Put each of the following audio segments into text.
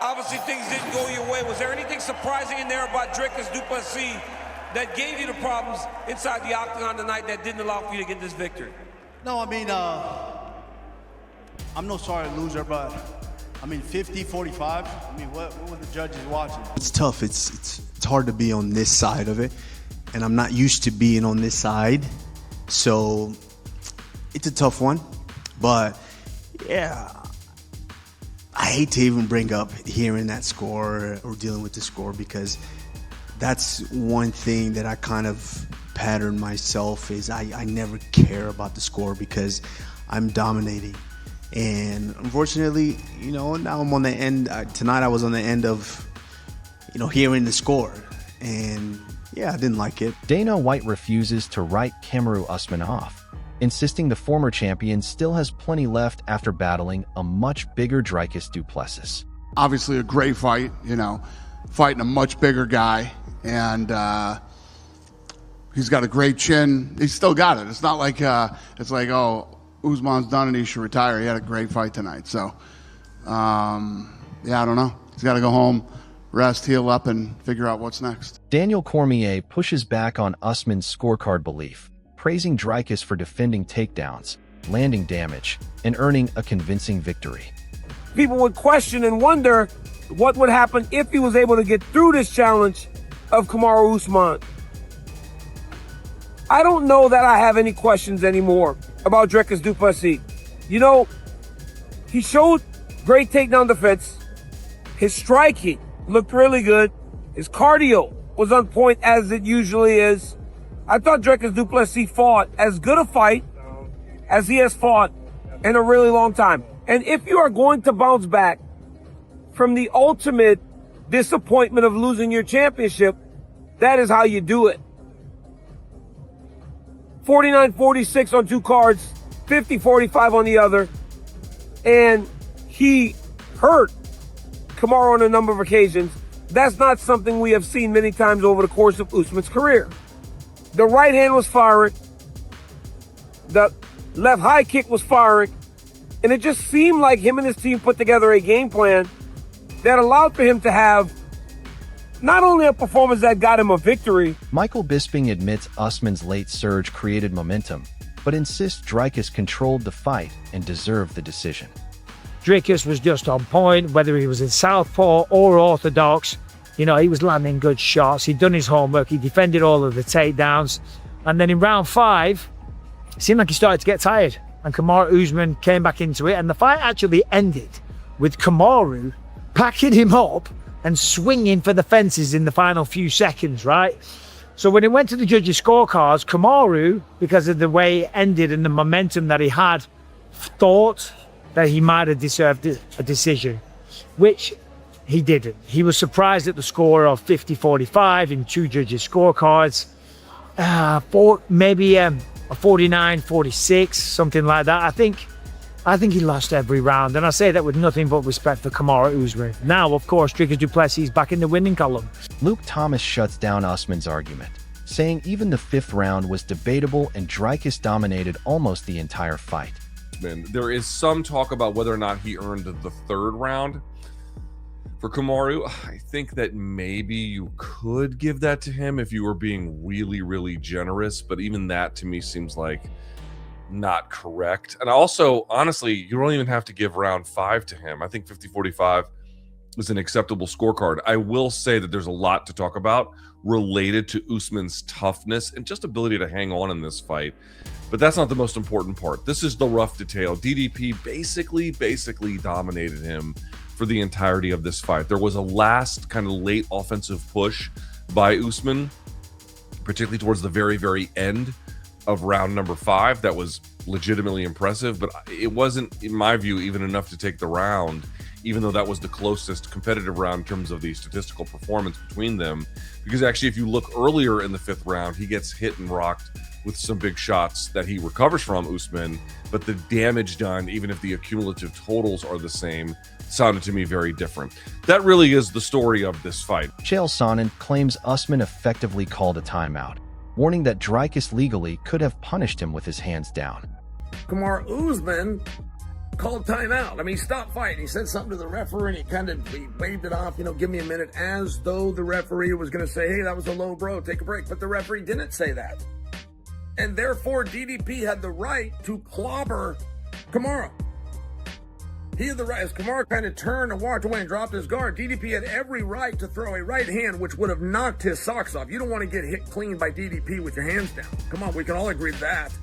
Obviously, things didn't go your way. Was there anything surprising in there about Dricus du Plessis that gave you the problems inside the octagon tonight that didn't allow for you to get this victory? No, I mean, I'm no sorry loser, but I mean, 50-45. I mean, what were the judges watching? It's tough. It's hard to be on this side of it, and I'm not used to being on this side, so it's a tough one. But yeah, I hate to even bring up hearing that score or dealing with the score, because that's one thing that I kind of pattern myself is I never care about the score because I'm dominating. And unfortunately, you know, now I'm on the end. Tonight I was on the end of, you know, hearing the score. And yeah, I didn't like it. Dana White refuses to write Kamaru Usman off, insisting the former champion still has plenty left after battling a much bigger Dricus du Plessis. Obviously a great fight, you know, fighting a much bigger guy. And he's got a great chin. He's still got it. It's not like, it's like, oh, Usman's done and he should retire. He had a great fight tonight. So, yeah, I don't know. He's got to go home, rest, heal up, and figure out what's next. Daniel Cormier pushes back on Usman's scorecard belief, praising Dricus for defending takedowns, landing damage, and earning a convincing victory. People would question and wonder what would happen if he was able to get through this challenge of Kamaru Usman. I don't know that I have any questions anymore about Dricus du Plessis. You know, he showed great takedown defense. His striking looked really good. His cardio was on point as it usually is. I thought Dricus du Plessis fought as good a fight as he has fought in a really long time. And if you are going to bounce back from the ultimate disappointment of losing your championship, that is how you do it. 49-46 on two cards, 50-45 on the other. And he hurt Kamaru on a number of occasions. That's not something we have seen many times over the course of Usman's career. The right hand was firing. The left high kick was firing. And it just seemed like him and his team put together a game plan that allowed for him to have not only a performance that got him a victory. Michael Bisping admits Usman's late surge created momentum, but insists Dricus controlled the fight and deserved the decision. Dricus was just on point, whether he was in southpaw or orthodox. You know, he was landing good shots. He'd done his homework. He defended all of the takedowns. And then in round 5, it seemed like he started to get tired. And Kamaru Usman came back into it. And the fight actually ended with Kamaru packing him up and swinging for the fences in the final few seconds, right? So when it went to the judges' scorecards, Kamaru, because of the way it ended and the momentum that he had, thought that he might have deserved a decision, which he didn't. He was surprised at the score of 50-45 in two judges' scorecards. Maybe a 49-46, something like that. I think he lost every round, and I say that with nothing but respect for Kamaru Usman. Now, of course, Dricus du Plessis is back in the winning column. Luke Thomas shuts down Usman's argument, saying even the 5th round was debatable and Dricus dominated almost the entire fight. There is some talk about whether or not he earned the 3rd round. For Kamaru, I think that maybe you could give that to him if you were being really, really generous, but even that to me seems like not correct. And also, honestly, you don't even have to give round 5 to him. I think 50-45 is an acceptable scorecard. I will say that there's a lot to talk about related to Usman's toughness and just ability to hang on in this fight. But that's not the most important part. This is the rough detail. DDP basically dominated him for the entirety of this fight. There was a last kind of late offensive push by Usman, particularly towards the very, very end of round number 5 that was legitimately impressive, but it wasn't, in my view, even enough to take the round, even though that was the closest competitive round in terms of the statistical performance between them. Because actually, if you look earlier in the 5th round, he gets hit and rocked with some big shots that he recovers from, Usman, but the damage done, even if the accumulative totals are the same, sounded to me very different. That really is the story of this fight. Chael Sonnen claims Usman effectively called a timeout, warning that Dricus legally could have punished him with his hands down. Kamaru Usman called timeout. I mean, he stopped fighting. He said something to the referee, and he waved it off, give me a minute, as though the referee was going to say, hey, that was a low blow, take a break. But the referee didn't say that. And therefore, DDP had the right to clobber Kamaru. He had the right, as Kamaru kind of turned and walked away and dropped his guard, DDP had every right to throw a right hand, which would have knocked his socks off. You don't want to get hit clean by DDP with your hands down. Come on, we can all agree to that.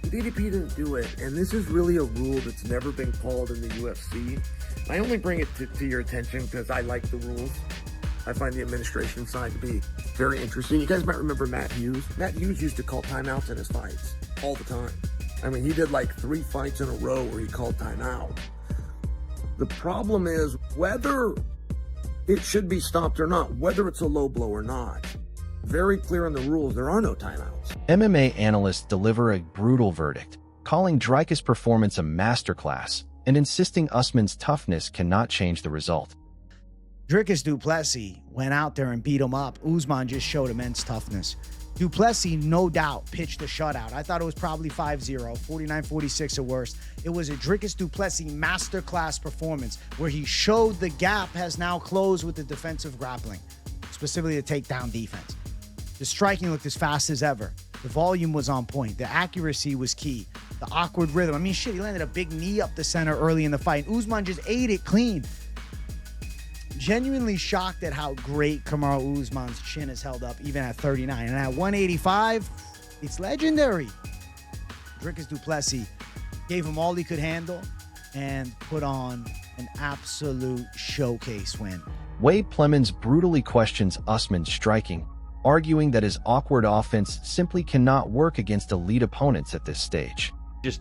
DDP didn't do it, and this is really a rule that's never been called in the UFC. I only bring it to your attention because I like the rules. I find the administration side to be very interesting. You guys might remember Matt Hughes. Matt Hughes used to call timeouts in his fights all the time. I mean, he did like 3 fights in a row where he called timeout. The problem is whether it should be stopped or not, whether it's a low blow or not. Very clear in the rules, there are no timeouts. MMA analysts deliver a brutal verdict, calling Dricus' performance a masterclass and insisting Usman's toughness cannot change the result. Dricus du Plessis went out there and beat him up. Usman just showed immense toughness. Du Plessis, no doubt, pitched a shutout. I thought it was probably 5-0, 49-46 at worst. It was a Dricus du Plessis masterclass performance where he showed the gap has now closed with the defensive grappling, specifically the takedown defense. The striking looked as fast as ever. The volume was on point. The accuracy was key. The awkward rhythm. I mean, shit, he landed a big knee up the center early in the fight. Usman just ate it clean. Genuinely shocked at how great Kamaru Usman's chin has held up, even at 39. And at 185, it's legendary. Dricus du Plessis gave him all he could handle and put on an absolute showcase win. Wade Plemons brutally questions Usman's striking, arguing that his awkward offense simply cannot work against elite opponents at this stage.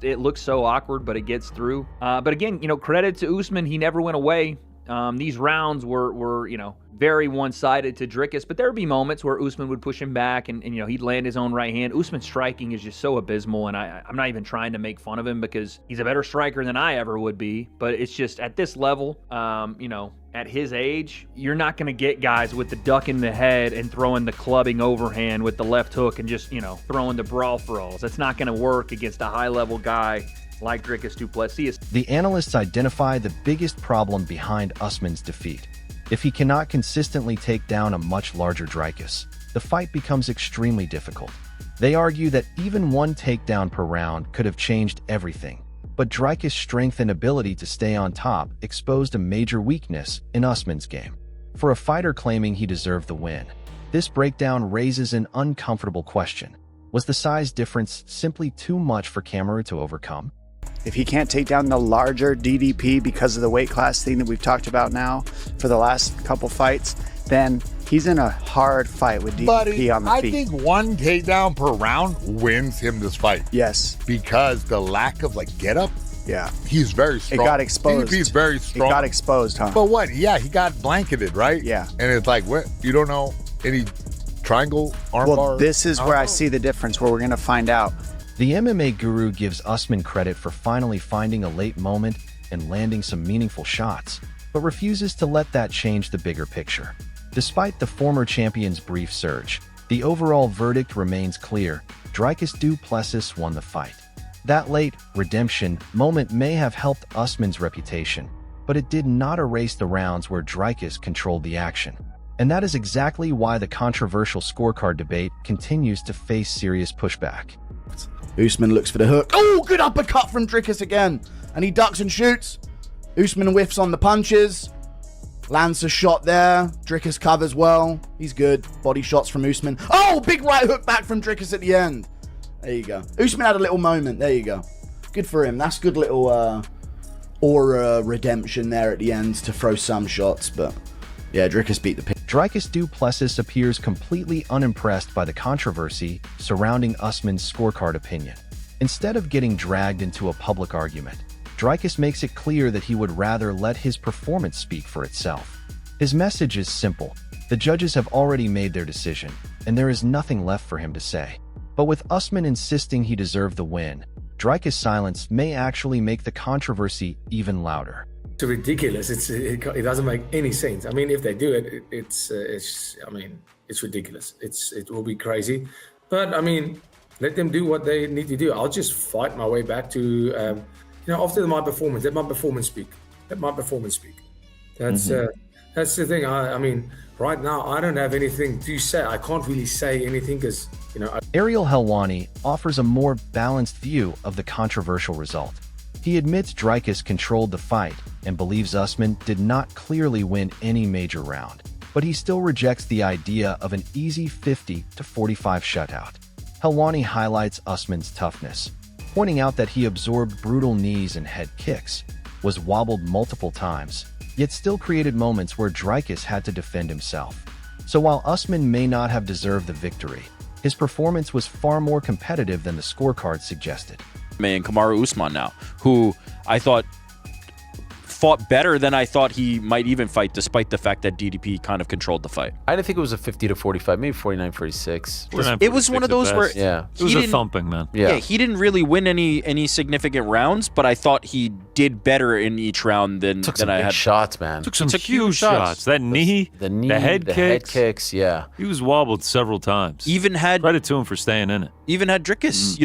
It looks so awkward, but it gets through. But again, credit to Usman. He never went away. These rounds were very one-sided to Dricus, but there would be moments where Usman would push him back and he'd land his own right hand. Usman's striking is just so abysmal, and I'm not even trying to make fun of him because he's a better striker than I ever would be, but it's just at this level, at his age, you're not going to get guys with the duck in the head and throwing the clubbing overhand with the left hook and just, throwing the brawl throws. That's not going to work against a high-level guy like Dricus du Plessis. The analysts identify the biggest problem behind Usman's defeat. If he cannot consistently take down a much larger Dricus, the fight becomes extremely difficult. They argue that even one takedown per round could have changed everything, but Dricus' strength and ability to stay on top exposed a major weakness in Usman's game. For a fighter claiming he deserved the win, this breakdown raises an uncomfortable question. Was the size difference simply too much for Kamaru to overcome? If he can't take down the larger DDP because of the weight class thing that we've talked about now for the last couple fights, then he's in a hard fight with DDP on the feet. I think one takedown per round wins him this fight. Yes. Because the lack of get up, yeah, he's very strong. It got exposed. DDP's very strong. It got exposed, huh? But what? Yeah, he got blanketed, right? Yeah. And it's what? You don't know any triangle arm bar? Well, this is where I see the difference, where we're going to find out. The MMA guru gives Usman credit for finally finding a late moment and landing some meaningful shots, but refuses to let that change the bigger picture. Despite the former champion's brief surge, the overall verdict remains clear. Dricus du Plessis won the fight. That late redemption moment may have helped Usman's reputation, but it did not erase the rounds where Dricus controlled the action. And that is exactly why the controversial scorecard debate continues to face serious pushback. Usman looks for the hook. Oh, good uppercut from Dricus again. And he ducks and shoots. Usman whiffs on the punches. Lands a shot there. Dricus covers well. He's good. Body shots from Usman. Oh, big right hook back from Dricus at the end. There you go. Usman had a little moment. There you go. Good for him. That's good little aura redemption there at the end to throw some shots. But yeah, Dricus beat the pin. Dricus du Plessis appears completely unimpressed by the controversy surrounding Usman's scorecard opinion. Instead of getting dragged into a public argument, Dricus makes it clear that he would rather let his performance speak for itself. His message is simple. The judges have already made their decision, and there is nothing left for him to say. But with Usman insisting he deserved the win, Dricus' silence may actually make the controversy even louder. It's ridiculous. It doesn't make any sense. I mean, if they do it, it's ridiculous. It will be crazy. But I mean, let them do what they need to do. I'll just fight my way back to after my performance, let my performance speak. Let my performance speak. That's the thing. I mean, right now I don't have anything to say. I can't really say anything because Ariel Helwani offers a more balanced view of the controversial result. He admits Dricus controlled the fight and believes Usman did not clearly win any major round, but he still rejects the idea of an easy 50-45 shutout. Helwani highlights Usman's toughness, pointing out that he absorbed brutal knees and head kicks, was wobbled multiple times, yet still created moments where Dricus had to defend himself. So while Usman may not have deserved the victory, his performance was far more competitive than the scorecard suggested. And Kamaru Usman now, who I thought fought better than I thought he might even fight, despite the fact that DDP kind of controlled the fight. I didn't think it was a 50-45, maybe 49-46. It was one of those where it was a thumping, man. Yeah, he didn't really win any significant rounds, but I thought he did better in each round than I had. Shots, man. Took some huge shots. That knee, the head kicks. Yeah. He was wobbled several times. Even had credit to him for staying in it. Even had Dricus,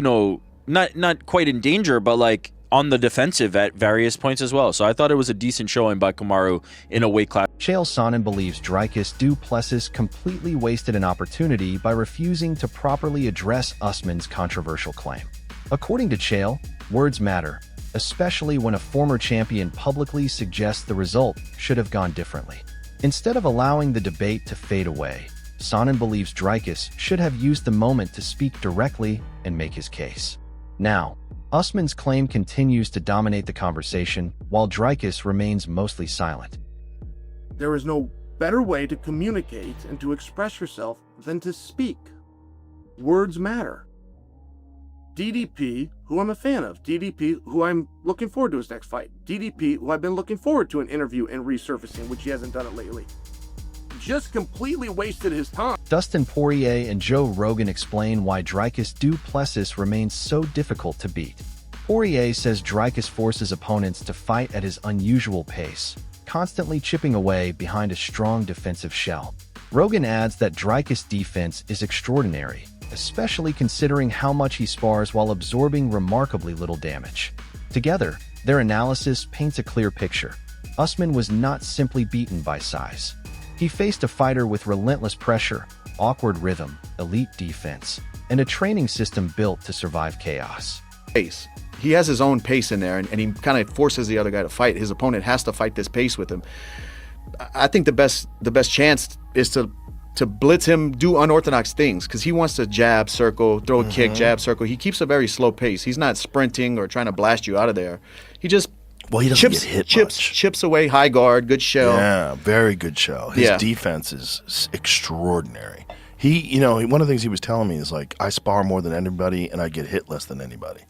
not quite in danger, but like on the defensive at various points as well. So I thought it was a decent showing by Kamaru in a weight class. Chael Sonnen believes Dricus du Plessis completely wasted an opportunity by refusing to properly address Usman's controversial claim. According to Chael, words matter, especially when a former champion publicly suggests the result should have gone differently. Instead of allowing the debate to fade away, Sonnen believes Dricus should have used the moment to speak directly and make his case. Now, Usman's claim continues to dominate the conversation, while Dricus remains mostly silent. There is no better way to communicate and to express yourself than to speak. Words matter. DDP, who I'm a fan of, DDP, who I'm looking forward to his next fight, DDP, who I've been looking forward to an interview and resurfacing, which he hasn't done it lately, just completely wasted his time. Dustin Poirier and Joe Rogan explain why Dricus du Plessis remains so difficult to beat. Poirier says Dricus forces opponents to fight at his unusual pace, constantly chipping away behind a strong defensive shell. Rogan adds that Dricus' defense is extraordinary, especially considering how much he spars while absorbing remarkably little damage. Together, their analysis paints a clear picture. Usman was not simply beaten by size. He faced a fighter with relentless pressure, awkward rhythm, elite defense, and a training system built to survive chaos. Pace. He has his own pace in there, and he kind of forces the other guy to fight. His opponent has to fight this pace with him. I think the best chance is to blitz him, do unorthodox things, because he wants to jab, circle, throw a kick, jab, circle. He keeps a very slow pace. He's not sprinting or trying to blast you out of there. He just he doesn't get hit much. Chips away, high guard, good shell. Yeah, very good shell. His defense is extraordinary. He, one of the things he was telling me is like, I spar more than anybody and I get hit less than anybody.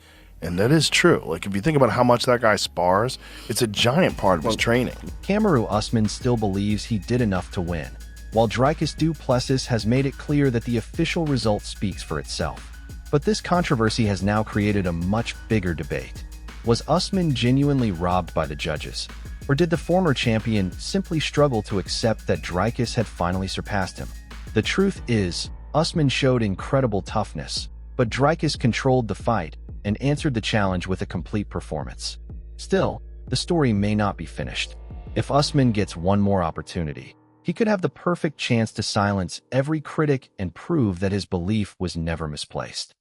And that is true. Like, if you think about how much that guy spars, it's a giant part of his training. Kamaru Usman still believes he did enough to win, while Dricus du Plessis has made it clear that the official result speaks for itself. But this controversy has now created a much bigger debate. Was Usman genuinely robbed by the judges? Or did the former champion simply struggle to accept that Dricus had finally surpassed him? The truth is, Usman showed incredible toughness, but Dricus controlled the fight and answered the challenge with a complete performance. Still, the story may not be finished. If Usman gets one more opportunity, he could have the perfect chance to silence every critic and prove that his belief was never misplaced.